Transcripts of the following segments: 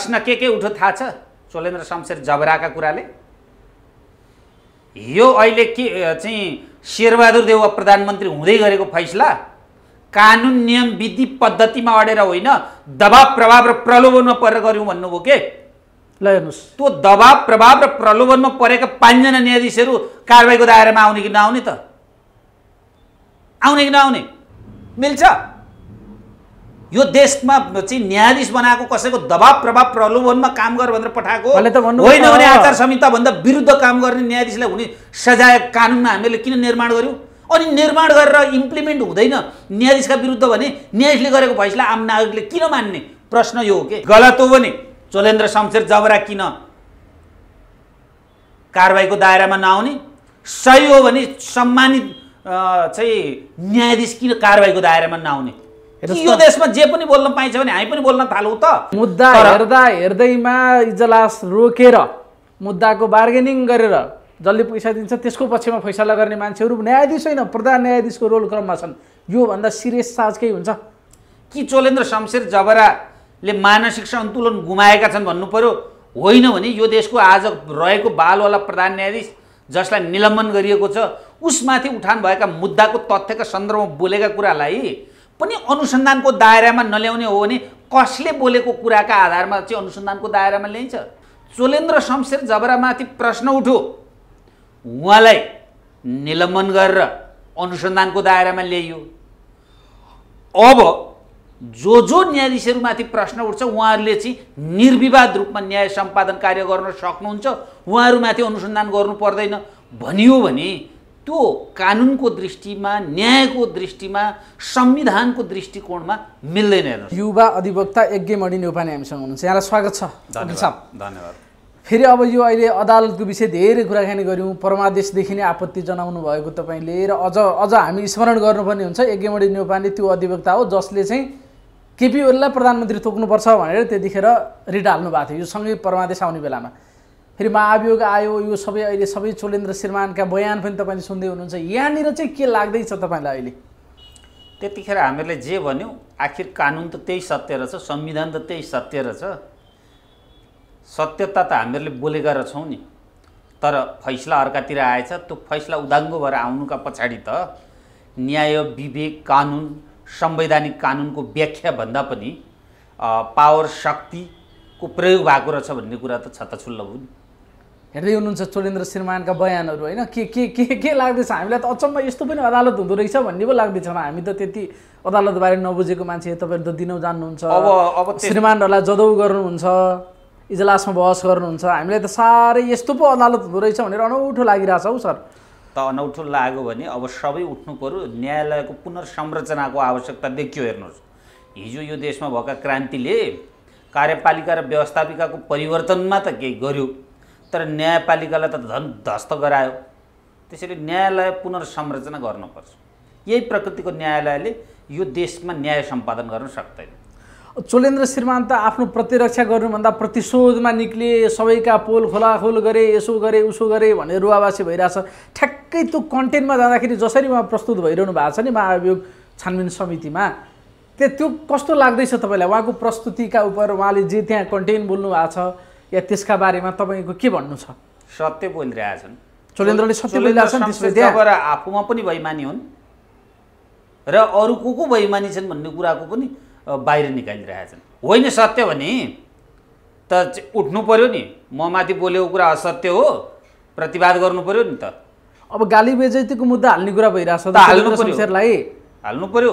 प्रश्न के उठो थाहा छ चोलेन्द्र शमशेर जबराका कुराले? यो अहिले के चाहिँ शेरबहादुर देउवा प्रधानमन्त्री हुँदै गरेको फैसला कानुन नियम विधि पद्धतिमा अडेर होइन, दबाब प्रभाव र प्रलोभनमा परेर गर्यौँ भन्नुभयो के? ल हेर्नुहोस्, त्यो दबाब प्रभाव र प्रलोभनमा परेका 5 जना न्यायाधीशहरू कारबाहीको दायरामा आउने कि नआउने त? आउने कि नआउने? मिल्छ? यो देशमा चाहिँ न्यायाधीश बनाएको कसैको दबाब प्रभाव प्रलोभनमा काम गर भनेर पठाएको होइन भने आचार संहिता भन्दा विरुद्ध काम गर्ने न्यायाधीशलाई हुने सजाय कानुनमा हामीले किन निर्माण गर्यौँ? अनि निर्माण गरेर इम्प्लिमेन्ट हुँदैन न्यायाधीशका विरुद्ध भने न्यायाधीशले गरेको फैसला आम नागरिकले किन मान्ने? प्रश्न यो हो के? गलत हो भने चोलेन्द्र शमशेर जबरा किन कारबाहीको दायरामा नआउने? सही हो भने सम्मानित चाहिँ न्यायाधीश किन कारबाहीको दायरामा नआउने? यो देशमा जे पनि बोल्न पाइन्छ भने हामी पनि बोल्न थालौँ त। मुद्दा हेर्दैमा इजलास रोकेर मुद्दाको बार्गेनिङ गरेर जसले पैसा दिन्छ त्यसको पक्षमा फैसला गर्ने मान्छेहरू न्यायाधीश होइन, प्रधान न्यायाधीशको रोल क्रममा छन्। यो भन्दा सिरियस चार्ज केही हुन्छ कि? चोलेन्द्र शमशेर जबराले मानसिक सन्तुलन गुमाएका छन् भन्नु पर्यो? होइन भने यो देशको आज रहेको बालवाला प्रधान न्यायाधीश जसलाई निलम्बन गरिएको छ उसमाथि उठान भएका मुद्दाको तथ्यका सन्दर्भमा बोलेका कुरालाई पनि अनुसन्धानको दायरामा नल्याउने हो भने कसले बोलेको कुराका आधारमा चाहिँ अनुसन्धानको दायरामा ल्याइन्छ? चोलेन्द्र शमशेर जबरामाथि प्रश्न उठ्यो, उहाँलाई निलम्बन गरेर अनुसन्धानको दायरामा ल्याइयो। अब जो न्यायाधीशहरूमाथि प्रश्न उठ्छ उहाँहरूले चाहिँ निर्विवाद रूपमा न्याय सम्पादन कार्य गर्न सक्नुहुन्छ, उहाँहरूमाथि अनुसन्धान गर्नु पर्दैन भनियो भने त्यो कानुनको दृष्टिमा, न्यायको दृष्टिमा, संविधानको दृष्टिकोणमा मिल्दैन। हेर्नुहोस्, युवा अधिवक्ता यज्ञमणि न्यौपाने हामीसँग हुनुहुन्छ, यहाँलाई स्वागत छ। धन्यवाद। फेरि अब यो अहिले अदालतको विषय धेरै कुराकानी गऱ्यौँ, परमादेशदेखि नै आपत्ति जनाउनु भएको तपाईँले, र अझ हामी स्मरण गर्नुपर्ने हुन्छ यज्ञमणि न्यौपाने त्यो अधिवक्ता हो जसले चाहिँ केपी ओलीलाई प्रधानमन्त्री तोक्नुपर्छ भनेर त्यतिखेर रिट हाल्नु भएको थियो, यो सँगै परमादेश आउने बेलामा। फेरि महाभियोग आयो, यो सबै अहिले सबै चोलेन्द्र श्रीमानका बयान पनि तपाईँले सुन्दै हुनुहुन्छ। यहाँनिर चाहिँ के लाग्दैछ तपाईँलाई अहिले? त्यतिखेर हामीहरूले जे भन्यौँ आखिर कानुन त त्यही सत्य रहेछ, संविधान त त्यही सत्य रहेछ, सत्यता त हामीहरूले बोलेका रहेछौँ नि। तर फैसला अर्कातिर आएछ, त्यो फैसला उदाङ्गो भएर आउनुका पछाडि त न्याय, विवेक, कानुन, संवैधानिक कानुनको व्याख्या भन्दा पनि पावर, शक्तिको प्रयोग भएको रहेछ भन्ने कुरा त छत्ताछुल्ल हो नि। हेर्दै हुनुहुन्छ चोलेन्द्र श्रीमानका बयानहरू होइन? के लाग्दैछ हामीलाई त? अचम्म यस्तो पनि अदालत हुँदो रहेछ भन्ने पो लाग्दैछ। हामी त त्यति अदालतबारे नबुझेको मान्छे, तपाईँहरू त दिनौ जान्नुहुन्छ, अब श्रीमानहरूलाई जदौ गर्नुहुन्छ, इजलासमा बहस गर्नुहुन्छ, हामीलाई त साह्रै यस्तो पो अदालत हुँदो रहेछ भनेर अनौठो लागिरहेछ हौ सर। त अनौठो लाग्यो भने अब सबै उठ्नु पर्यो, न्यायालयको पुनर्संरचनाको आवश्यकता देखियो। हेर्नुहोस्, हिजो यो देशमा भएका क्रान्तिले कार्यपालिका र व्यवस्थापिकाको परिवर्तनमा त केही गर्यो, तर न्यायपालिकालाई त झन् ध्वस्त गरायो। त्यसैले न्यायालय पुनर्संरचना गर्नुपर्छ। यही प्रकृतिको न्यायालयले यो देशमा न्याय सम्पादन गर्न सक्दैन। चोलेन्द्र श्रीमान त आफ्नो प्रतिरक्षा गर्नुभन्दा प्रतिशोधमा निक्लिए, सबैका पोल खोलाखोल गरे, यसो गरे उसो गरे भनेर रुवावासी भइरहेछ। ठ्याक्कै त्यो कन्टेन्टमा जाँदाखेरि जसरी उहाँ प्रस्तुत भइरहनु भएको छ नि महाभियोग छानबिन समितिमा, त्यो कस्तो लाग्दैछ तपाईँलाई? उहाँको प्रस्तुतिका उप उहाँले जे त्यहाँ कन्टेन्ट बोल्नु भएको छ या त्यसका बारेमा तपाईँको के भन्नु छ? सत्य बोलिरहेछन् चोलेन्द्रले, सत्य बोलिरहेछन्। आफूमा पनि बेइमानी हुन् र अरू को बेइमानी छन् भन्ने कुराको पनि बाहिर निकालिरहेछन्। होइन सत्य भने त उठ्नु पर्यो नि, म माथि बोलेको कुरा असत्य हो, प्रतिवाद गर्नु पर्यो नि त। अब गाली बेइज्जतीको मुद्दा हाल्ने कुरा भइरहेछ त, हाल्नु पर्यो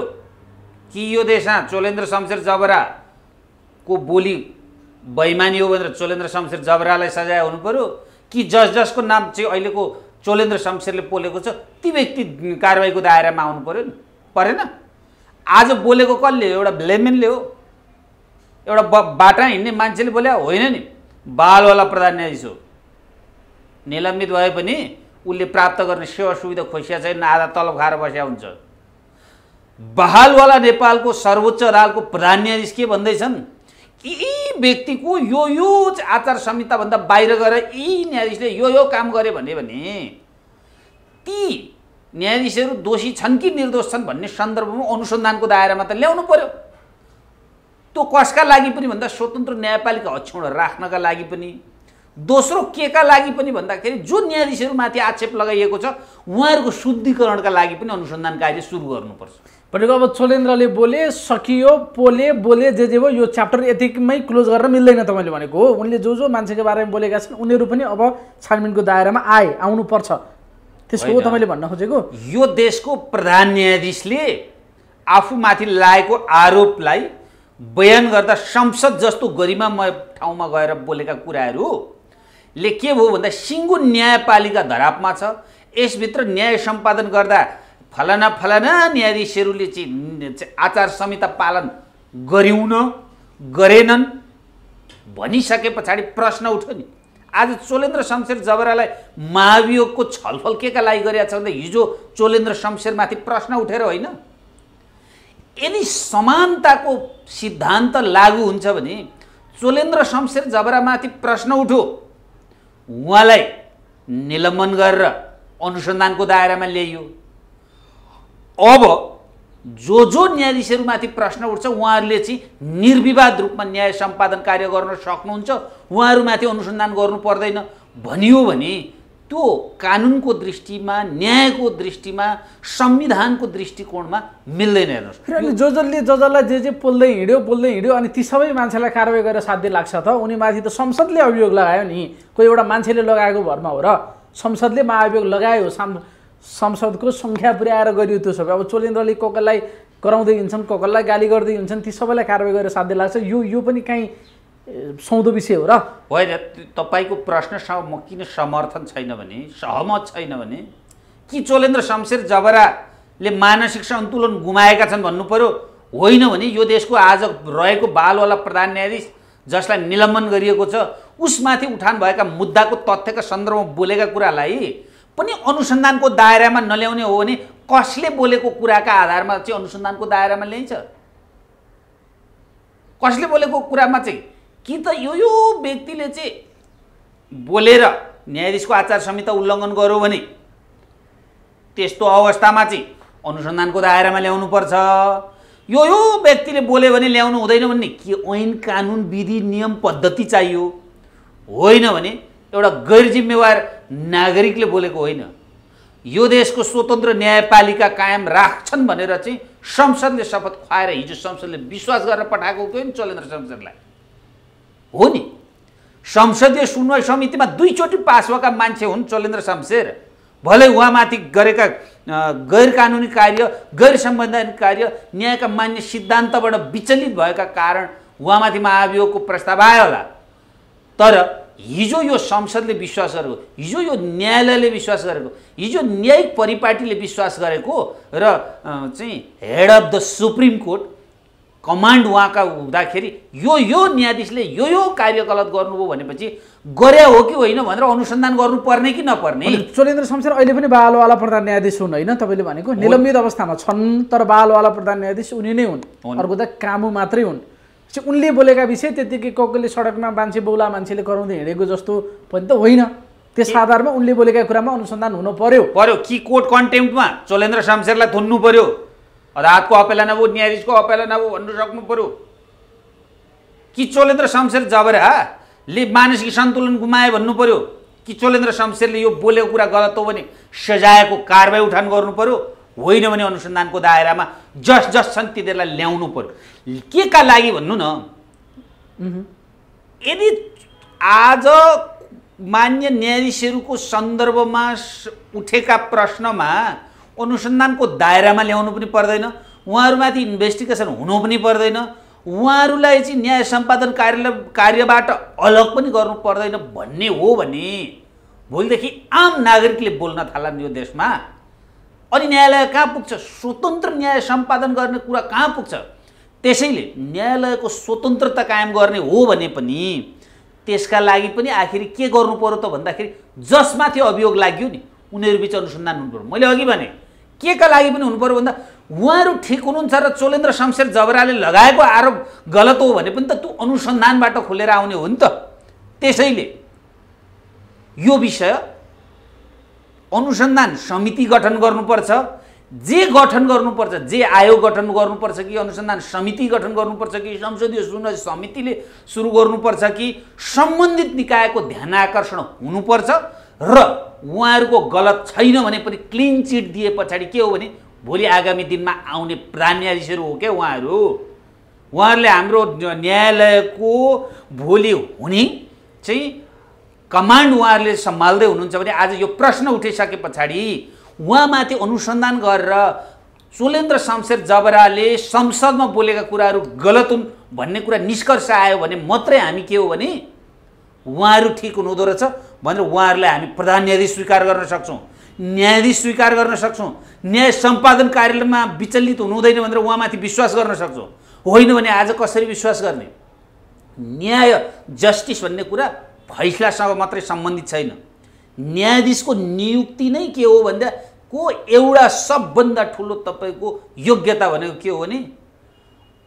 कि यो देशमा चोलेन्द्र शमशेर जबराको बोली बेइमानी हो भनेर चोलेन्द्र शमशेर जबरालाई सजाय हुनु पर्यो कि जसको नाम चाहिँ अहिलेको चोलेन्द्र शमशेरले बोलेको छ ती व्यक्ति कारबाहीको दायरामा आउनु पर्यो नि? परेन। आज बोलेको कसले? एउटा ब्लेमेनले हो, एउटा बाटा हिँड्ने मान्छेले बोले होइन नि। बालवाला प्रधान न्यायाधीश हो, निलम्बित भए पनि उसले प्राप्त गर्ने सेवा सुविधा खोसिया छैन, आधा तलब खाएर बस्या हुन्छ। बहालवाला नेपालको सर्वोच्च अदालतको प्रधान न्यायाधीश के भन्दैछन्? यी व्यक्तिको यो आचार संहिता भन्दा बाहिर गएर यी न्यायाधीशले यो काम गरे भने ती न्यायाधीशहरू दोषी छन् कि निर्दोष छन् भन्ने सन्दर्भमा अनुसन्धानको दायरामा त ल्याउनु पर्यो। त्यो कसका लागि पनि भन्दा स्वतन्त्र न्यायपालिका अक्षुण्ण राख्नका लागि पनि, दोस्रो केका लागि पनि भन्दाखेरि जो न्यायाधीशहरूमाथि आक्षेप लगाइएको छ उहाँहरूको शुद्धिकरणका लागि पनि अनुसन्धान कार्य सुरु गर्नुपर्छ। भनेको अब चोलेन्द्रले बोले सकियो, पोले बोले जे भयो, यो च्याप्टर यतिमै क्लोज गर्न मिल्दैन तपाईँले भनेको हो। उनले जो जो मान्छेको बारेमा बोलेका छन् उनीहरू पनि अब छानबिनको दायरामा आउनुपर्छ, त्यसको हो तपाईँले भन्न खोजेको? यो देशको प्रधान न्यायाधीशले आफूमाथि लागेको आरोपलाई बयान गर्दा संसद जस्तो गरिमामय ठाउँमा गएर बोलेका कुराहरूले के भयो भन्दा सिङ्गो न्यायपालिका धरापमा छ, यसभित्र न्याय सम्पादन गर्दा फलाना फलाना न्यायाधीशहरूले चाहिँ आचार संहिता पालन गरेनन् भनिसके पछाडि प्रश्न उठ्यो नि। आज चोलेन्द्र शमशेर जबरालाई महाभियोगको छलफल केका लागि गरिरहेको छ भन्दा हिजो चोलेन्द्र शमशेरमाथि प्रश्न उठेर होइन। यदि समानताको सिद्धान्त लागू हुन्छ भने चोलेन्द्र शमशेर जबरामाथि प्रश्न उठ्यो, उहाँलाई निलम्बन गरेर अनुसन्धानको दायरामा ल्याइयो। अब जो न्यायाधीशहरूमाथि प्रश्न उठ्छ उहाँहरूले चाहिँ निर्विवाद रूपमा न्याय सम्पादन कार्य गर्न सक्नुहुन्छ, उहाँहरूमाथि अनुसन्धान गर्नु पर्दैन भनियो भने त्यो कानुनको दृष्टिमा, न्यायको दृष्टिमा, संविधानको दृष्टिकोणमा मिल्दैन। हेर्नुहोस्, जसलाई जे पोल्दै हिँड्यो अनि ती सबै मान्छेलाई कारवाही गरेर साध्य लाग्छ त? उनीमाथि त संसदले अभियोग लगायो नि, कोही एउटा मान्छेले लगाएको भरमा हो र? संसदले महाभियोग लगायो, संसदको सङ्ख्या पुर्याएर गरियो त्यो सबै। अब चोलेन्द्रले कसलाई कराउँदै हिँड्छन्, कसलाई गाली गर्दै हिँड्छन्, ती सबैलाई कारवाही गरेर साध्य लाग्छ? यो पनि काहीँ सौदो विषय हो र? होइन, तपाईँको प्रश्नसँग म किन समर्थन छैन भने, सहमत छैन भने, कि चोलेन्द्र शमशेर जबराले मानसिक सन्तुलन गुमाएका छन् भन्नु पर्यो? होइन भने यो देशको आज रहेको बालवाला प्रधान न्यायाधीश जसलाई निलम्बन गरिएको छ उसमाथि उठान भएका मुद्दाको तथ्यका सन्दर्भमा बोलेका कुरालाई पनि अनुसन्धानको दायरामा नल्याउने हो भने कसले बोलेको कुराका आधारमा चाहिँ अनुसन्धानको दायरामा ल्याइन्छ? कसले बोलेको कुरामा चाहिँ कि त यो व्यक्तिले चाहिँ बोलेर न्यायाधीशको आचार संहिता उल्लङ्घन गर्यो भने त्यस्तो अवस्थामा चाहिँ अनुसन्धानको दायरामा ल्याउनुपर्छ। यो व्यक्तिले बोल्यो भने ल्याउनु हुँदैन भन्ने के ऐन कानुन विधि नियम पद्धति चाहियो? होइन भने एउटा गैर जिम्मेवार नागरिकले बोलेको होइन। यो देशको स्वतन्त्र न्यायपालिका कायम राख्छन् भनेर चाहिँ संसदले शपथ खुवाएर हिजो संसदले विश्वास गरेर पठाएको थियो नि चोलेन्द्र शमशेरलाई, हो नि। संसदीय सुनवाई समितिमा 2 चोटि पास भएका मान्छे हुन् चोलेन्द्र शमशेर। भले उहाँमाथि गरेका गैर कानुनी कार्य, गैर संवैधानिक कार्य न्यायका मान्य सिद्धान्तबाट विचलित भएका कारण उहाँमाथि महाभियोगको प्रस्ताव आयो होला, तर हिजो यो संसदले विश्वास गरेको, हिजो यो न्यायालयले विश्वास गरेको, हिजो न्यायिक परिपाटीले विश्वास गरेको र चाहिँ head of the supreme court command उहाँका हुँदाखेरि यो न्यायाधीशले यो कार्यकलाप गर्नुभयो भनेपछि गरे हो कि होइन भनेर अनुसन्धान गर्नुपर्ने कि नपर्ने? चोलेन्द्र शमशेर अहिले पनि बालवाला प्रधान न्यायाधीश हुन् होइन? तपाईँले भनेको निलम्बित अवस्थामा छन्, तर बालवाला प्रधान न्यायाधीश उनी नै हुन्, अर्को त कामु मात्रै हुन्। उनले बोलेका विषय त्यतिकै कसले सडकमा मान्छे बौला मान्छेले कराउँदै हिँडेको जस्तो पनि त होइन। त्यस आधारमा उनले बोलेका कुरामा अनुसन्धान हुनु पर्यो कि कोर्ट कन्टेम्पमा चोलेन्द्र शमशेरलाई थुन्नु पर्यो, अदालतको अपेला नभयो, न्यायाधीशको अपेला नभयो भन्नु सक्नु पर्यो? कि चोलेन्द्र शमशेर जबराले मानसिक सन्तुलन गुमाए भन्नु पर्यो? कि चोलेन्द्र शमशेरले यो बोलेको कुरा गलत हो भने सजायको कारबाही उठान गर्नु पर्यो? होइन भने अनुसन्धानको दायरामा जस छन् तिनीहरूलाई ल्याउनु पर्यो। के का लागि भन्नु न? यदि आज मान्य न्यायाधीशहरूको सन्दर्भमा उठेका प्रश्नमा अनुसन्धानको दायरामा ल्याउनु पनि पर्दैन, उहाँहरूमाथि इन्भेस्टिगेसन हुनु पनि पर्दैन, उहाँहरूलाई चाहिँ न्याय सम्पादन कार्यबाट अलग पनि गर्नु पर्दैन भन्ने हो भने भोलिदेखि आम नागरिकले बोल्न थाल्छन् यो देशमा, अनि न्यायालय कहाँ पुग्छ? स्वतन्त्र न्याय सम्पादन गर्ने कुरा कहाँ पुग्छ? त्यसैले न्यायालयको स्वतन्त्रता कायम गर्ने हो भने पनि त्यसका लागि पनि आखिर के गर्नु पर्यो त भन्दाखेरि जसमाथि अभियोग लाग्यो नि उनीहरूबिच अनुसन्धान हुनु पर्यो। मैले अघि भने के का लागि पनि हुनु पर्यो भन्दा उहाँहरू ठिक हुनुहुन्छ र चोलेन्द्र शमशेर जबराले लगाएको आरोप गलत हो भने पनि त त्यो अनुसन्धानबाट खुलेर आउने हो नि त। त्यसैले यो विषय अनुसन्धान समिति गठन गर्नुपर्छ, जे गठन गर्नुपर्छ, जे आयोग गठन गर्नुपर्छ कि अनुसन्धान समिति गठन गर्नुपर्छ कि संसदीय सुनवाई समितिले सुरु गर्नुपर्छ कि सम्बन्धित निकायको ध्यान आकर्षण हुनुपर्छ र उहाँहरूको गलत छैन भने पनि क्लिन चिट दिए पछाडि के हो भने भोलि आगामी दिनमा आउने प्रधान न्यायाधीशहरू हो क्या उहाँहरूले हाम्रो न्यायालयको भोलि हुने चाहिँ कमान्ड उहाँहरूले सम्हाल्दै हुनुहुन्छ भने आज यो प्रश्न उठिसके पछाडि उहाँमाथि अनुसन्धान गरेर चोलेन्द्र शमशेर जबराले संसदमा बोलेका कुराहरू गलत हुन् भन्ने कुरा निष्कर्ष आयो भने मात्रै हामी के हो भने उहाँहरू ठिक हुनुहुँदो रहेछ भनेर उहाँहरूलाई हामी प्रधान न्यायाधीश स्वीकार गर्न सक्छौँ, न्यायाधीश स्वीकार गर्न सक्छौँ, न्याय सम्पादन कार्यालयमा विचलित हुनुहुँदैन भनेर उहाँमाथि विश्वास गर्न सक्छौँ। होइन भने आज कसरी विश्वास गर्ने? न्याय जस्टिस भन्ने कुरा फैसलासँग मात्रै सम्बन्धित छैन। न्यायाधीशको नियुक्ति नै के हो भन्दा को एउटा सबभन्दा ठुलो तपाईँको योग्यता भनेको के हो भने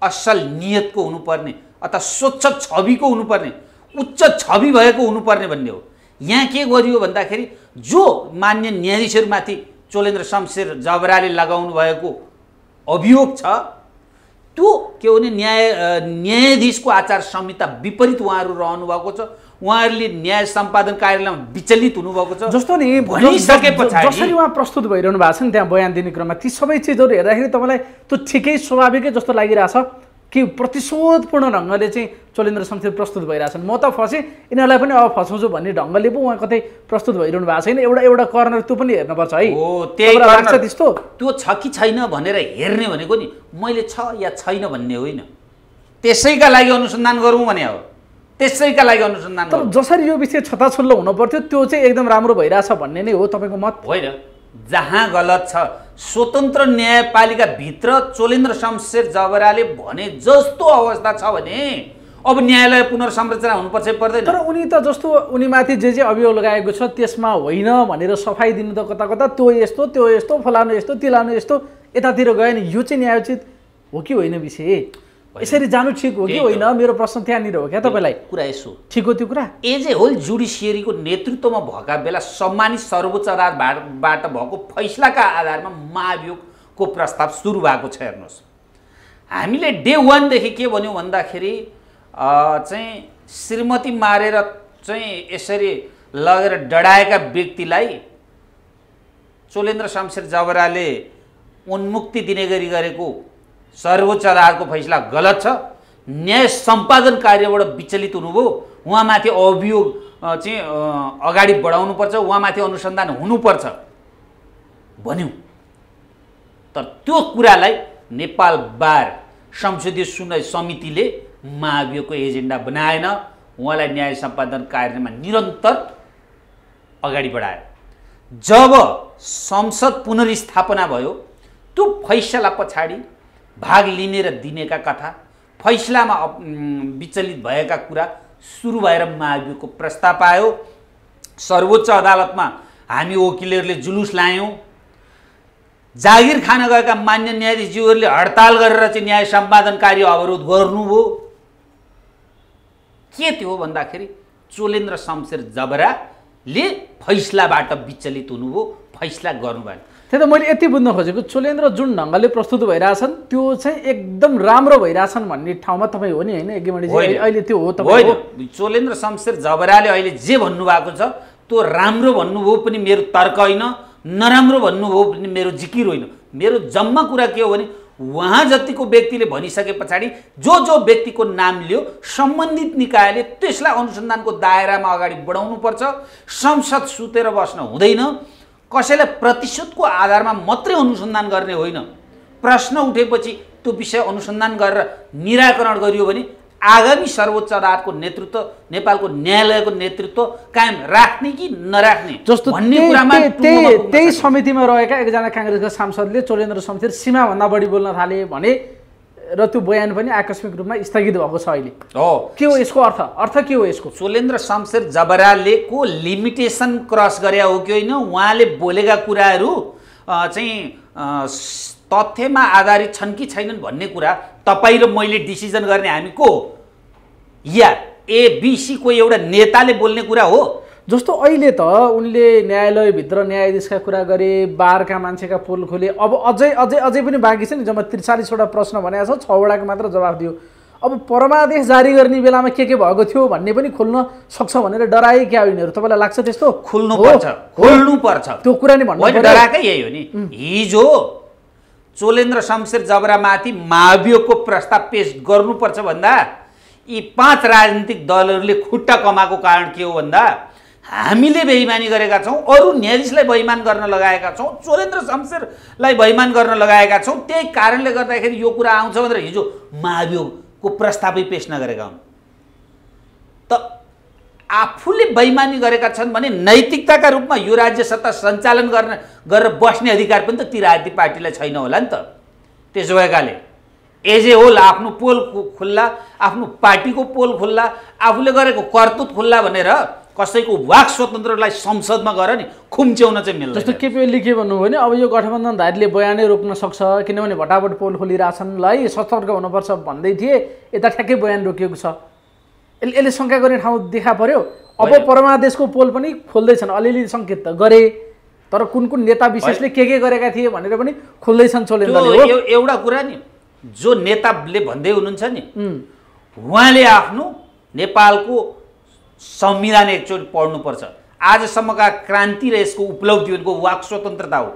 असल नियतको हुनुपर्ने अथवा स्वच्छ छविको हुनुपर्ने, उच्च छवि भएको हुनुपर्ने भन्ने हो। यहाँ के गरियो भन्दाखेरि जो मान्य न्यायाधीशहरूमाथि चोलेन्द्र शमशेर जबराले लगाउनु भएको अभियोग छ त्यो के हो भने न्यायाधीशको आचार संहिता विपरीत उहाँहरू रहनु भएको छ। उहाँहरूले न्याय सम्पादन कार्यालयमा विचलित हुनुभएको छ। जस्तो नि भनिसके पछाडि जसरी उहाँ प्रस्तुत भइरहनु भएको छ नि त्यहाँ बयान दिने क्रममा ती सबै चिजहरू हेर्दाखेरि तपाईँलाई त्यो ठिकै स्वाभाविकै जस्तो लागिरहेछ कि प्रतिशोधपूर्ण ढङ्गले चाहिँ चोलेन्द्र शमशेर प्रस्तुत भइरहेछन्? म त फसेँ, यिनीहरूलाई पनि अब फसाउँछु भन्ने ढङ्गले पो उहाँ कतै प्रस्तुत भइरहनु भएको छैन? एउटा कर्नर त्यो पनि हेर्नुपर्छ है। हो, त्यही लाग्छ त्यस्तो। त्यो छ कि छैन भनेर हेर्ने भनेको नि मैले छ या छैन भन्ने होइन, त्यसैका लागि अनुसन्धान गरौँ भने हो, त्यसैका लागि अनुसन्धान। तर जसरी यो विषय छताछुल्लो हुनु पर्थ्यो त्यो चाहिँ एकदम राम्रो भइरहेछ भन्ने नै हो तपाईँको मत? होइन, जहाँ गलत छ स्वतन्त्र न्यायपालिकाभित्र चोलेन्द्र शमशेर जबराले भने जस्तो अवस्था छ भने अब न्यायालय पुनर्संरचना हुनुपर्छ पर्दैन? तर उनी त जस्तो उनीमाथि जे अभियोग लगाएको छ त्यसमा होइन भनेर सफाई दिनु त कता कता त्यो यस्तो फलानु यस्तो तिलानु यस्तो यतातिर गयो नि। यो चाहिँ न्यायोचित हो कि होइन? विषय यसरी जानु ठिक हो कि होइन? मेरो प्रश्न त्यहाँनिर हो क्या तपाईँलाई? कुरा यसो ठिक हो त्यो कुरा? एज ए होल जुडिसियरीको नेतृत्वमा भएका बेला सम्मानित सर्वोच्च अदालतबाट भएको फैसलाका आधारमा महाभियोगको प्रस्ताव सुरु भएको छ। हेर्नुहोस्, हामीले डे 1 देखि के भन्यौँ भन्दाखेरि चाहिँ श्रीमती मारेर चाहिँ यसरी लगेर डढाएका व्यक्तिलाई चोलेन्द्र शमशेर जबराले उन्मुक्ति दिने गरी गरेको सर्वोच्च अदालतको फैसला गलत छ, न्याय सम्पादन कार्यबाट विचलित हुनुभयो, उहाँमाथि अभियोग चाहिँ अगाडि बढाउनुपर्छ, उहाँमाथि अनुसन्धान हुनुपर्छ भन्यौँ। तर त्यो कुरालाई नेपाल बार संसदीय सुनवाई समितिले महाभियोगको एजेन्डा बनाएन, उहाँलाई न्याय सम्पादन कार्यमा निरन्तर अगाडि बढायो। जब संसद पुनर्स्थापना भयो त्यो फैसला पछाडि भाग लिने र दिनेका कथा, फैसलामा विचलित भएका कुरा सुरु भएर महाभियोगको प्रस्ताव आयो। सर्वोच्च अदालतमा हामी वकिलहरूले जुलुस लायौँ, जागिर खान गएका मान्य न्यायाधीशज्यूहरूले हडताल गरेर चाहिँ न्याय सम्पादन कार्य अवरोध गर्नुभयो। के थियो भन्दाखेरि चोलेन्द्र शमशेर जबराले फैसलाबाट विचलित हुनुभयो, फैसला गर्नुभएन। त्यही त मैले यति बुझ्न खोजेको चोलेन्द्र जुन ढङ्गले प्रस्तुत भइरहेछन् त्यो चाहिँ एकदम राम्रो भइरहेछन् भन्ने ठाउँमा तपाईँ हो नि होइन? यज्ञमणिजी अहिले त्यो हो तपाईँ? चोलेन्द्र शमशेर जबराले अहिले जे भन्नुभएको छ त्यो राम्रो भन्नुभयो पनि मेरो तर्क होइन, नराम्रो भन्नुभयो पनि मेरो जिकिर होइन। मेरो जम्मा कुरा के हो भने उहाँ जतिको व्यक्तिले भनिसके पछाडि जो व्यक्तिको नाम लियो सम्बन्धित निकायले त्यसलाई अनुसन्धानको दायरामा अगाडि बढाउनुपर्छ। संसद सुतेर बस्न हुँदैन, कसैलाई प्रतिशतको आधारमा मात्रै अनुसन्धान गर्ने होइन। प्रश्न उठेपछि त्यो विषय अनुसन्धान गरेर निराकरण गरियो भने आगामी सर्वोच्च अदालतको नेतृत्व, नेपालको न्यायालयको नेतृत्व कायम राख्ने कि नराख्ने जस्तो भन्ने कुरामा त्यही समितिमा रहेका एकजना काङ्ग्रेसका सांसदले चोलेन्द्र शमशेर सीमाभन्दा बढी बोल्न थाले भने र त्यो बयान पनि आकस्मिक रूपमा स्थगित भएको छ अहिले। हो, के हो यसको अर्थ के हो यसको? चोलेन्द्र शमशेर जबराले को लिमिटेसन क्रस गरे हो कि होइन? उहाँले बोलेका कुराहरू चाहिँ तथ्यमा आधारित छन् कि छैनन् भन्ने कुरा तपाईँ र मैले डिसिजन गर्ने हामी को या एबिसी को एउटा नेताले बोल्ने कुरा हो? जस्तो अहिले त उनले न्यायालयभित्र न्यायाधीशका कुरा गरे, बारका मान्छेका पोल खोले, अब अझै अझै अझै पनि बाँकी छ नि, जम्मा 43वटा प्रश्न भनेको छ, 6वटाको मात्र जवाफ दियो। अब परमादेश जारी गर्ने बेलामा के भएको थियो भन्ने पनि खोल्न सक्छ भनेर डराए क्या यिनीहरू? तपाईँलाई लाग्छ त्यस्तो? खोल्नुपर्छ त्यो कुरा नि भन्नु डराएकै यही हो नि। हिजो चोलेन्द्र शमशेर जबरामाथि महाभियोगको प्रस्ताव पेश गर्नुपर्छ भन्दा यी 5 राजनीतिक दलहरूले खुट्टा कमाएको कारण के हो भन्दा हामीले बेइमानी गरेका छौँ, अरू न्यायाधीशलाई बेइमान गर्न लगाएका छौँ, चोलेन्द्र शमशेरलाई बेइमान गर्न लगाएका छौँ, त्यही कारणले गर्दाखेरि यो कुरा आउँछ भनेर हिजो महाभियोगको प्रस्तावै पेश नगरेका हुन्। त आफूले बेइमानी गरेका छन् भने नैतिकताका रूपमा यो राज्य सत्ता सञ्चालन गरेर बस्ने अधिकार पनि त ती राजनीतिक पार्टीलाई छैन होला नि त। त्यसो भएकाले एजे होल आफ्नो पोल खुल्ला, आफ्नो पार्टीको पोल खुल्ला, आफूले गरेको करतुत खुल्ला भनेर कसैको वाक स्वतन्त्रलाई संसदमा गएर नि खुम्च्याउन चाहिँ मिल्दैन। जस्तो केपी ओलीले के भन्नुभयो भने अब यो गठबन्धनधारीले बयानै रोक्न सक्छ, किनभने भटाभट पोल खोलिरहेछन्, ल है सतर्क हुनुपर्छ भन्दै थिए, यता ठ्याक्कै बयान रोकिएको छ। यसले शङ्का गर्ने ठाउँ देखा पर्यो। अब परमादेशको पोल पनि खोल्दैछन्, अलिअलि सङ्केत त गरे, तर कुन कुन नेता विशेषले के गरेका थिए भनेर पनि खोल्दैछन् चोलेन्द्रले। एउटा कुरा नि जो नेताले भन्दै हुनुहुन्छ नि, उहाँले आफ्नो नेपालको संविधान एकचोटि पढ्नुपर्छ। आजसम्मका क्रान्ति र यसको उपलब्धिहरूको वाक स्वतन्त्रता हो।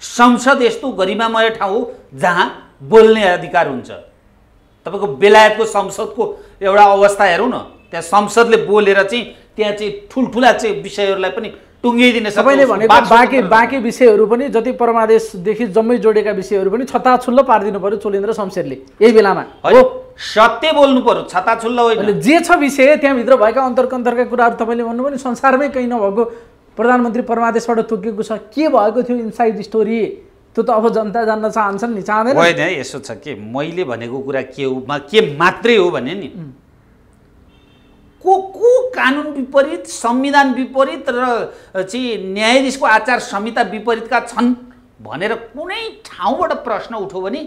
संसद यस्तो गरिमामय ठाउँ हो जहाँ बोल्ने अधिकार हुन्छ। तपाईँको बेलायतको संसदको एउटा अवस्था हेरौँ न, त्यहाँ संसदले बोलेर चाहिँ त्यहाँ चाहिँ ठुल्ठुला चाहिँ विषयहरूलाई पनि टुङ्गाइदिने सक्छ। तपाईँले भनेको बाँकी विषयहरू पनि जति परमादेशदेखि जम्मै जोडेका विषयहरू पनि छताछुल्ल पारिदिनु पर्यो चोलेन्द्र शमशेरले यही बेलामा। हो, सत्य बोल्नु पर्यो, छताछुल्ल होइन। जे छ विषय त्यहाँभित्र भएका अन्तर्कन्तरका कुराहरू तपाईँले भन्नुभयो नि, संसारमै कहीँ नभएको प्रधानमन्त्री परमादेशबाट तोकिएको छ, के भएको थियो इनसाइड स्टोरी, त्यो त अब जनता जान्न चाहन्छन् नि, चाहँदैन? होइन, यसो छ कि मैले भनेको कुरा के मात्रै हो भने नि, को कानुन विपरीत, संविधान विपरीत र चाहिँ न्यायाधीशको आचार संहिता विपरीतका छन् भनेर कुनै ठाउँबाट प्रश्न उठ्यो भने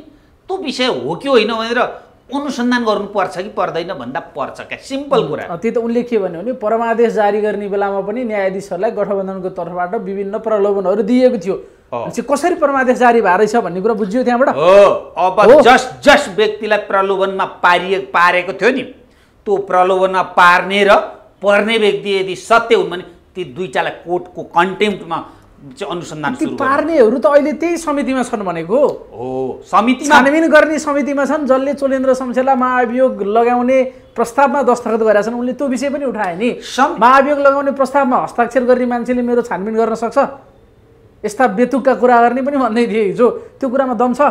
त्यो विषय हो कि होइन भनेर अनुसन्धान गर्नुपर्छ कि पर्दैन भन्दा पर्छ क्या, सिम्पल कुरा। त्यो त उनले के भन्यो भने परमादेश जारी गर्ने बेलामा पनि न्यायाधीशहरूलाई गठबन्धनको तर्फबाट विभिन्न प्रलोभनहरू दिएको थियो, कसरी परमादेश जारी भएर छ भन्ने कुरा बुझ्यो त्यहाँबाट। हो, अब जस व्यक्तिलाई प्रलोभनमा पारेको थियो नि, त्यो प्रलोभनमा पार्ने र पर्ने व्यक्ति यदि सत्य हुन् भने ती दुईटालाई कोर्टको कन्टेम्प्टमा चाहिँ अनुसन्धान सुरु गर्नु। पार्नेहरू त अहिले त्यही समितिमा छन् भनेको हो, समितिमा छानबिन गर्ने समितिमा छन्, जसले चोलेन्द्र शमशेरलाई महाभियोग लगाउने प्रस्तावमा दस्तखत गरेका छन्। उनले त्यो विषय पनि उठाए नि, महाभियोग लगाउने प्रस्तावमा हस्ताक्षर गर्ने मान्छेले मेरो छानबिन गर्न सक्छ, यस्ता बेतुकका कुरा गर्ने पनि भन्दै थिए हिजो। त्यो कुरामा दम छ?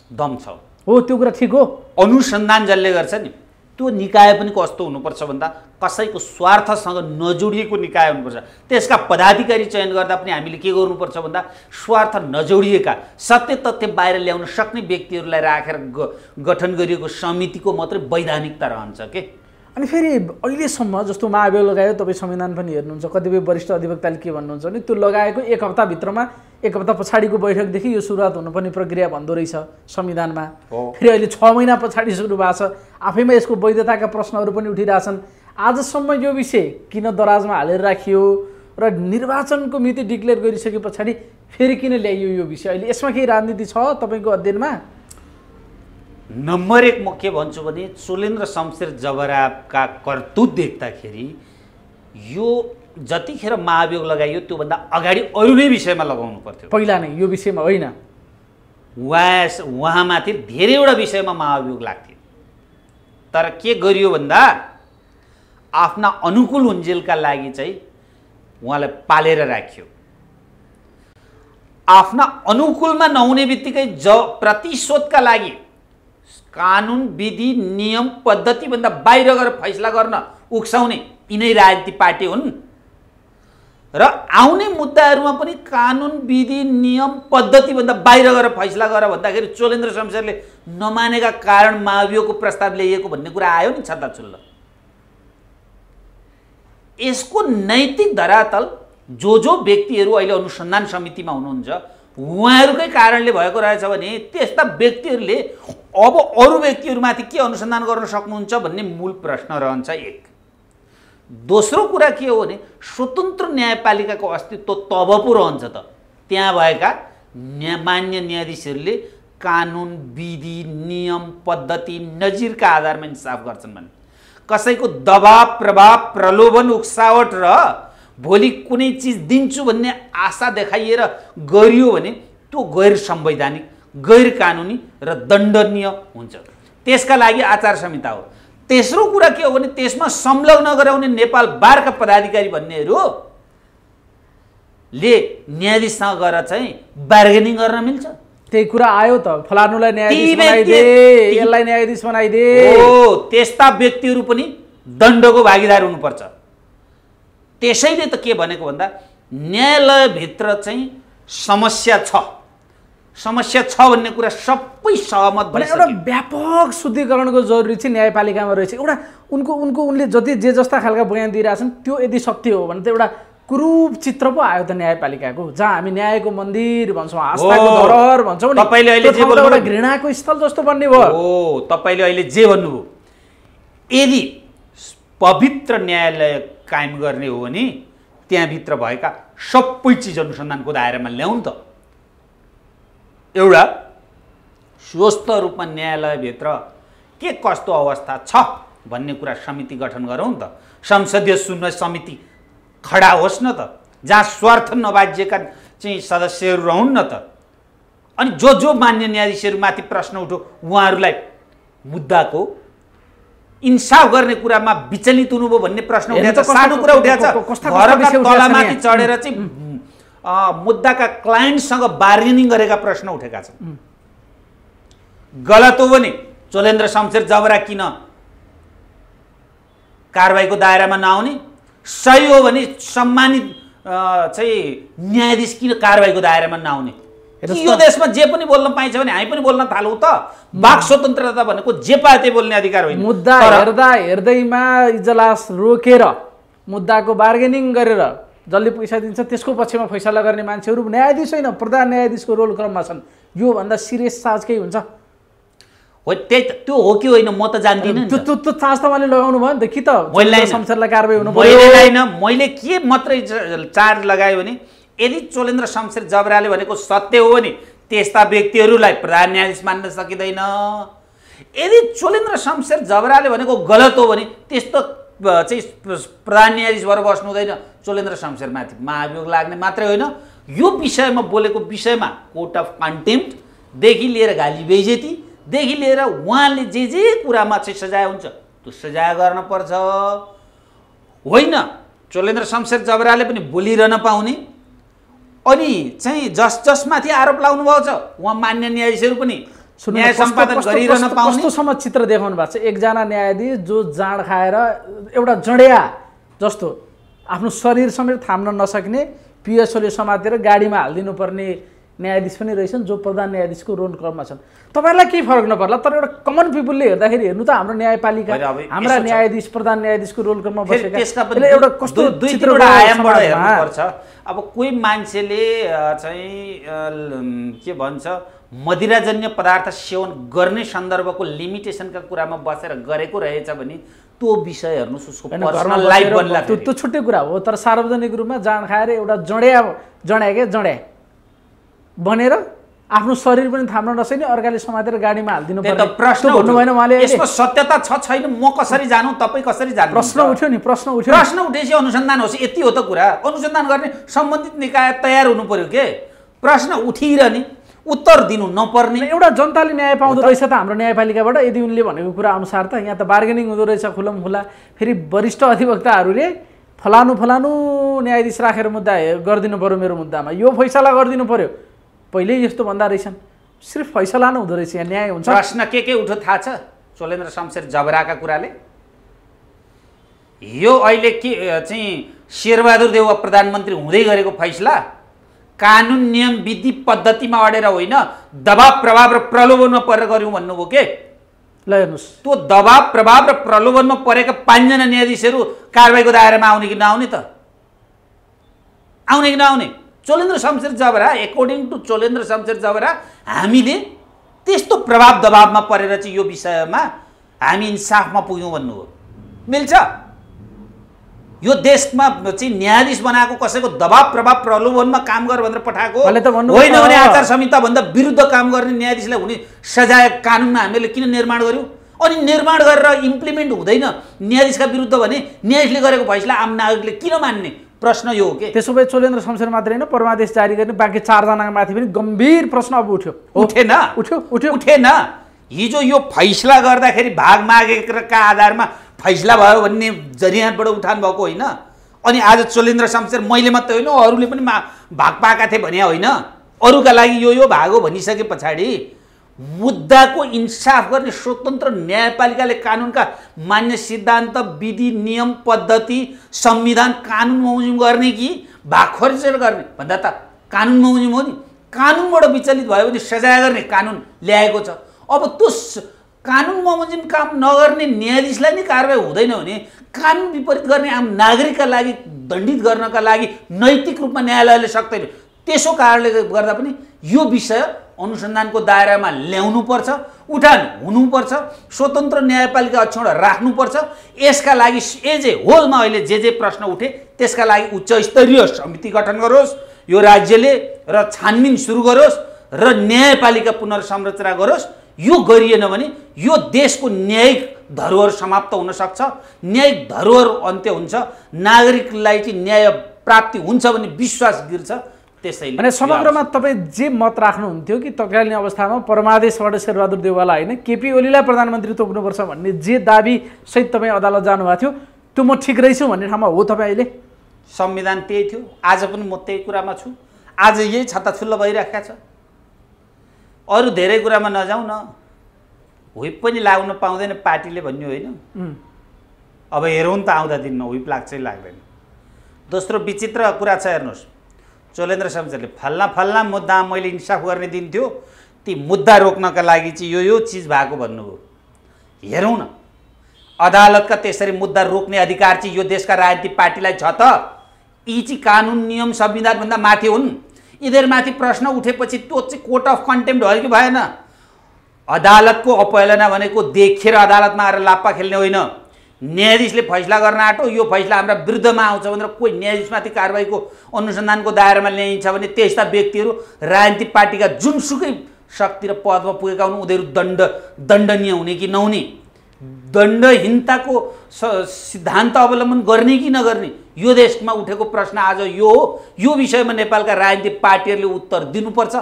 दम छ। हो, त्यो कुरा ठिक हो। अनुसन्धान जसले गर्छ नि, त्यो निकाय पनि कस्तो हुनुपर्छ भन्दा कसैको स्वार्थसँग नजोडिएको निकाय हुनुपर्छ। त्यसका पदाधिकारी चयन गर्दा पनि हामीले के गर्नुपर्छ भन्दा स्वार्थ नजोडिएका, सत्य तथ्य बाहिर ल्याउन सक्ने व्यक्तिहरूलाई राखेर गठन गरिएको समितिको मात्रै वैधानिकता रहन्छ के। अनि फेरि अहिलेसम्म जस्तो महाभियोग लगायो, तपाईँ संविधान पनि हेर्नुहुन्छ, कतिपय वरिष्ठ अधिवक्ताले के भन्नुहुन्छ भने त्यो लगाएको 1 हप्ताभित्रमा, 1 हप्ता पछाडिको बैठकदेखि यो सुरुवात हुनुपर्ने प्रक्रिया भन्दो रहेछ संविधानमा। फेरि अहिले 6 महिना पछाडि सुरु भएको छ, आफैमा यसको वैधताका प्रश्नहरू पनि उठिरहेछन्। आजसम्म यो विषय किन दराजमा हालेर राखियो र निर्वाचनको मिति डिक्लेयर गरिसके पछाडि फेरि किन ल्याइयो यो विषय? अहिले यसमा केही राजनीति छ तपाईँको अध्ययनमा? नम्बर 1 म के भन्छु भने चोलेन्द्र शमशेर जबराका करतुत देख्दाखेरि यो जतिखेर महाभियोग लगाइयो त्योभन्दा अगाडि अरू नै विषयमा लगाउनु पर्थ्यो, पहिला नै यो विषयमा होइन। उहाँमाथि धेरैवटा विषयमा महाभियोग लाग्थ्यो, तर के गरियो भन्दा आफ्ना अनुकूल हुन्जेलका लागि चाहिँ उहाँलाई पालेर राखियो। आफ्ना अनुकूलमा नहुने बित्तिकै प्रतिशोधका लागि कानुन विधि नियम पद्धतिभन्दा बाहिर गएर फैसला गर्न उक्साउने यिनै राजनीतिक पार्टी हुन् र आउने मुद्दाहरूमा पनि कानुन विधि नियम पद्धतिभन्दा बाहिर गएर फैसला गर भन्दाखेरि चोलेन्द्र शमशेरले नमानेका कारण महाभियोगको प्रस्ताव ल्याइएको भन्ने कुरा आयो नि छताछुल्ल। यसको नैतिक धरातल जो व्यक्तिहरू अहिले अनुसन्धान समितिमा हुनुहुन्छ उहाँहरूकै कारणले भएको रहेछ भने त्यस्ता व्यक्तिहरूले अब अरू व्यक्तिहरूमाथि के अनुसन्धान गर्न सक्नुहुन्छ भन्ने मूल प्रश्न रहन्छ। 1 दोस्रो कुरा के हो भने स्वतन्त्र न्यायपालिकाको अस्तित्व तब पो रहन्छ त त्यहाँ भएका मान्य न्यायाधीशहरूले कानुन विधि नियम पद्धति नजिरका आधारमा इन्साफ गर्छन् भने कसैको दबाब प्रभाव प्रलोभन उक्सावट र भोलि कुनै चिज दिन्छु भन्ने आशा देखाइएर गरियो भने त्यो गैर संवैधानिक गैर कानुनी र दण्डनीय हुन्छ। त्यसका लागि आचार संहिता हो। तेस्रो कुरा के हो भने त्यसमा संलग्न गराउने नेपाल बारका पदाधिकारी भन्नेहरूले न्यायाधीशसँग गएर चाहिँ बार्गेनिङ गर्न मिल्छ। त्यही कुरा आयो त, फलानुलाई न्यायाधीश बनाइदे, यसलाई न्यायाधीश बनाइदे। हो, त्यस्ता व्यक्तिहरू पनि दण्डको भागीदार हुनुपर्छ। त्यसैले त के भनेको भन्दा न्यायालयभित्र चाहिँ समस्या छ भन्ने कुरा सबै सहमत भइसक्यो। एउटा व्यापक शुद्धिकरणको जरुरी चाहिँ न्यायपालिकामा रहेछ। एउटा उनले जति जे जस्ता खालका बयान दिइरहेछन् त्यो यदि सत्य हो भने त एउटा कुरूप चित्र पो आयो त न्यायपालिकाको, जहाँ हामी न्यायको मन्दिर भन्छौँ, आस्थाको धरोहर भन्छौँ नि, तपाईले अहिले जे भन्नुभयो एउटा घृणाको स्थल जस्तो बन्ने भयो। हो, तपाईले अहिले जे भन्नुभयो, यदि पवित्र न्यायालय कायम गर्ने हो भने त्यहाँभित्र भएका सबै चिज अनुसन्धानको दायरामा ल्याउनु त। एउटा स्वस्थ रूपमा न्यायालयभित्र के कस्तो अवस्था छ भन्ने कुरा समिति गठन गरौँ नि त। संसदीय सुनवाई समिति खडा होस् न त, जहाँ स्वार्थ नबाजिएका चाहिँ सदस्यहरू रहन् न त। अनि जो मान्य न्यायाधीशहरूमाथि प्रश्न उठ्यो उहाँहरूलाई मुद्दाको इन्साफ गर्ने कुरामा विचलित हुनुभयो भन्ने प्रश्न उठेको छ। सानो कुरा उठेको छ, घरका तलामाथि चढेर चाहिँ मुद्दाका क्लाइन्टसँग बार्गेनिङ गरेका प्रश्न उठेका छन्। गलत हो भने चोलेन्द्र शमशेर जबरा किन कारबाहीको दायरामा नआउने, सही हो भने सम्मानित चाहिँ न्यायाधीश किन कारबाहीको दायरामा नआउने। यो देशमा जे पनि बोल्न पाइन्छ भने हामी पनि बोल्न थालौँ त। वाक स्वतन्त्रता भनेको जे पाए त्यही बोल्ने अधिकार होइन। मुद्दा हेर्दैमा इजलास रोकेर मुद्दाको बार्गेनिङ गरेर जसले पैसा दिन्छ त्यसको पक्षमा फैसला गर्ने मान्छेहरू न्यायाधीश होइन, प्रधान न्यायाधीशको रोल क्रममा छन्। योभन्दा सिरियस चार्ज केही हुन्छ? हो, त्यही त, त्यो हो कि होइन म त जान्दिनँ। त्यो चार्ज तपाईँले लगाउनु भयो नि त, कि त शमशेरलाई कारबाही हुनु पर्यो। मैले के मात्रै चार्ज लगायो भने यदि चोलेन्द्र शमशेर जबराले भनेको सत्य हो भने त्यस्ता व्यक्तिहरूलाई प्रधान न्यायाधीश मान्न सकिँदैन। यदि चोलेन्द्र शमशेर जबराले भनेको गलत हो भने त्यस्तो चाहिँ प्रधान न्यायाधीश भएर बस्नु हुँदैन। चोलेन्द्र शमशेरमाथि महाभियोग लाग्ने मात्रै होइन, यो विषयमा बोलेको विषयमा कोर्ट अफ कन्टेम्प्टदेखि लिएर गाली बेइज्जतीदेखि लिएर उहाँले जे कुरामा चाहिँ सजाय हुन्छ त्यो सजाय गर्न पर्छ। होइन चोलेन्द्र शमशेर जबराले पनि बोलिरहन पाउने, अनि चाहिँ जसमाथि आरोप लाउनु भएको छ उहाँ मान्य न्यायाधीशहरू पनि न्याय सम्पादन गरिरहन पाउने। कस्तोसम्म चित्र देखाउनु भएको छ, एकजना न्यायाधीश जो जाँड खाएर एउटा जडिया जस्तो आफ्नो शरीर समेत थाम्न नसक्ने पिएसओले समातेर गाडीमा हालिदिनु पर्ने न्यायाधीश पनि रहेछन् जो प्रधान न्यायाधीशको रोल क्रममा छन्। तपाईँहरूलाई केही फरक नपर्ला, तर एउटा कमन पिपुलले हेर्दाखेरि हेर्नु त हाम्रो न्यायपालिका हाम्रा न्यायाधीश प्रधान न्यायाधीशको रोल क्रममा बसेका एउटा कस्तो चित्रबाट आयामबाट हेर्नुपर्छ। अब कोही मान्छेले चाहिँ के भन्छ मदिराजन्य पदार्थ सेवन गर्ने सन्दर्भको लिमिटेसनका कुरामा बसेर गरेको रहेछ भने त्यो विषय हेर्नुहोस्, उसको पर्सनल लाइफ बन्ला, त्यो छुट्टै कुरा हो। तर सार्वजनिक रूपमा जाँड खाएर एउटा जड्या बनेर आफ्नो शरीर पनि थाम्न नसक्ने अर्काले समातेर गाडीमा हालिदिनु पर्ने प्रश्न भन्नु भएन उहाँले। यसको सत्यता छ छैन, म कसरी जानु, तपाईँ कसरी जानु? प्रश्न उठ्यो प्रश्न उठेपछि अनुसन्धान होस्। यति हो त कुरा। अनुसन्धान गर्ने सम्बन्धित निकाय तयार हुनु पर्यो के। प्रश्न उठिरहने उत्तर दिनु नपर्ने। एउटा जनताले न्याय पाउँदो रहेछ त हाम्रो न्यायपालिकाबाट यदि उनले भनेको कुरा अनुसार त। यहाँ त बार्गेनिङ हुँदो रहेछ खुलम खुला। फेरि वरिष्ठ अधिवक्ताहरूले फलानु न्यायाधीश राखेर मुद्दा गरिदिनु पर्यो, मेरो मुद्दामा यो फैसला गरिदिनु पर्यो, पहिल्यै यस्तो भन्दा रहेछन्। सिर्फ फैसला नै हुँदो रहेछ, यहाँ न्याय हुन्छ। प्रश्न के उठ्यो थाहा छ? चोलेन्द्र शमशेर जबराका कुराले यो अहिले के चाहिँ शेरबहादुर देउवा प्रधानमन्त्री हुँदै गरेको फैसला कानुन नियम विधि पद्धतिमा अडेर होइन, दबाब प्रभाव र प्रलोभनमा परेर गर्यौँ भन्नुभयो के। ल हेर्नुहोस्, त्यो दबाब प्रभाव र प्रलोभनमा परेका 5 जना न्यायाधीशहरू कारबाहीको दायरामा आउने कि नआउने त? आउने कि नआउने? चोलेन्द्र शमशेर जबरा, एकर्डिङ टु चोलेन्द्र शमशेर जबरा हामीले त्यस्तो प्रभाव दबावमा परेर चाहिँ यो विषयमा हामी इन्साफमा पुग्यौँ भन्नुभयो। मिल्छ? यो देशमा चाहिँ न्यायाधीश बनाएको कसैको दबाब प्रभाव प्रलोभनमा काम गर भनेर पठाएको होइन भने आचार संहिताभन्दा विरुद्ध काम गर्ने न्यायाधीशलाई हुने सजाय कानुनमा हामीले किन निर्माण गर्यौँ? अनि निर्माण गरेर इम्प्लिमेन्ट हुँदैन न्यायाधीशका विरुद्ध भने न्यायाधीशले गरेको फैसला आम नागरिकले किन मान्ने? प्रश्न यो हो के। त्यसो भए चोलेन्द्र शमशेर मात्रै होइन, परमादेश जारी गर्ने बाँकी 4 जनाका माथि पनि गम्भीर प्रश्न अब उठेन। हिजो यो फैसला गर्दाखेरि भाग मागेका आधारमा फैसला भयो भन्ने जरियाबाट उठान भएको होइन। अनि आज चोलेन्द्र शमशेर मैले मात्रै होइन अरूले पनि भाग पाएका थिए भने होइन, अरूका लागि यो भाग हो भनिसके पछाडि मुद्दाको इन्साफ गर्ने स्वतन्त्र न्यायपालिकाले कानुनका मान्य सिद्धान्त, विधि, नियम, पद्धति, संविधान, कानुन बमोजिम गर्ने कि भाग खर्चेर गर्ने भन्दा त कानुन बमोजिम हो नि। कानुनबाट विचलित भयो भने सजाय गर्ने कानुन ल्याएको छ। अब त्यो कानुन बमोजिम काम नगर्ने न्यायाधीशलाई नै कारबाही हुँदैन भने कानुन विपरीत गर्ने आम नागरिकका लागि दण्डित गर्नका लागि नैतिक रूपमा न्यायालयले सक्दैन। त्यसो कारणले गर्दा पनि यो विषय अनुसन्धानको दायरामा ल्याउनुपर्छ, उठान हुनुपर्छ, स्वतन्त्र न्यायपालिका अक्षण राख्नुपर्छ। यसका लागि एज ए होलमा अहिले जे प्रश्न उठे त्यसका लागि उच्च स्तरीय समिति गठन गरोस् यो राज्यले र छानबिन सुरु गरोस् र न्यायपालिका पुनर्संरचना गरोस्। यो गरिएन भने यो देशको न्यायिक धरोहर समाप्त हुन सक्छ, न्यायिक धरोहर अन्त्य हुन्छ, नागरिकलाई चाहिँ न्याय प्राप्ति हुन्छ भन्ने विश्वास गिर्छ। त्यसैले अनि समग्रमा तपाईँ जे मत राख्नुहुन्थ्यो कि तत्कालीन अवस्थामा परमादेशबाट शेरबहादुर देउवाला होइन केपी ओलीलाई प्रधानमन्त्री तोक्नुपर्छ भन्ने जे दाबी सहित तपाईँ अदालत जानुभएको थियो, त्यो म ठिक रहेछु भन्ने ठाउँमा हो तपाईँ अहिले? संविधान त्यही थियो, आज पनि म त्यही कुरामा छु। आज यही छत्ताछुल्ल भइरहेको छ। अरू धेरै कुरामा नजाउँ न, व्हिप पनि लाग्न पाउँदैन पार्टीले भन्ने होइन। अब हेरौँ त आउँदा दिनमा व्हिप लाग्छै लाग्दैन। दोस्रो विचित्र कुरा छ, हेर्नुहोस्, चोलेन्द्र शमशेरले फल्ना मुद्दा मैले इन्साफ गर्ने दिन थियो, ती मुद्दा रोक्नका लागि चाहिँ यो चिज भएको भन्नुभयो। हेरौँ न, अदालतका त्यसरी मुद्दा रोक्ने अधिकार चाहिँ यो देशका राजनीतिक पार्टीलाई छ त? यी चाहिँ कानुन, नियम, संविधानभन्दा माथि हुन्। यिनीहरूमाथि प्रश्न उठेपछि त्यो चाहिँ कोर्ट अफ कन्टेम्प्ट हो कि भएन? अदालतको अपहेलना भनेको देखेर अदालतमा आएर लाप्पा खेल्ने होइन। न्यायाधीशले फैसला गर्न आँटो, यो फैसला हाम्रा विरुद्धमा आउँछ भनेर कोही न्यायाधीशमाथि कारबाहीको अनुसन्धानको दायरामा ल्याइन्छ भने त्यस्ता व्यक्तिहरू राजनीतिक पार्टीका जुनसुकै शक्ति र पदमा पुगेका हुन्, उनीहरू दण्डनीय हुने कि नहुने, दण्डहीनताको सिद्धान्त अवलम्बन गर्ने कि नगर्ने, यो देशमा उठेको प्रश्न आज यो हो। यो विषयमा नेपालका राजनीतिक पार्टीहरूले उत्तर दिनुपर्छ।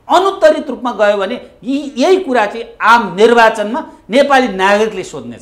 अनुत्तरित रूपमा गयो भने यही कुरा चाहिँ आम निर्वाचनमा नेपाली नागरिकले सोध्नेछ।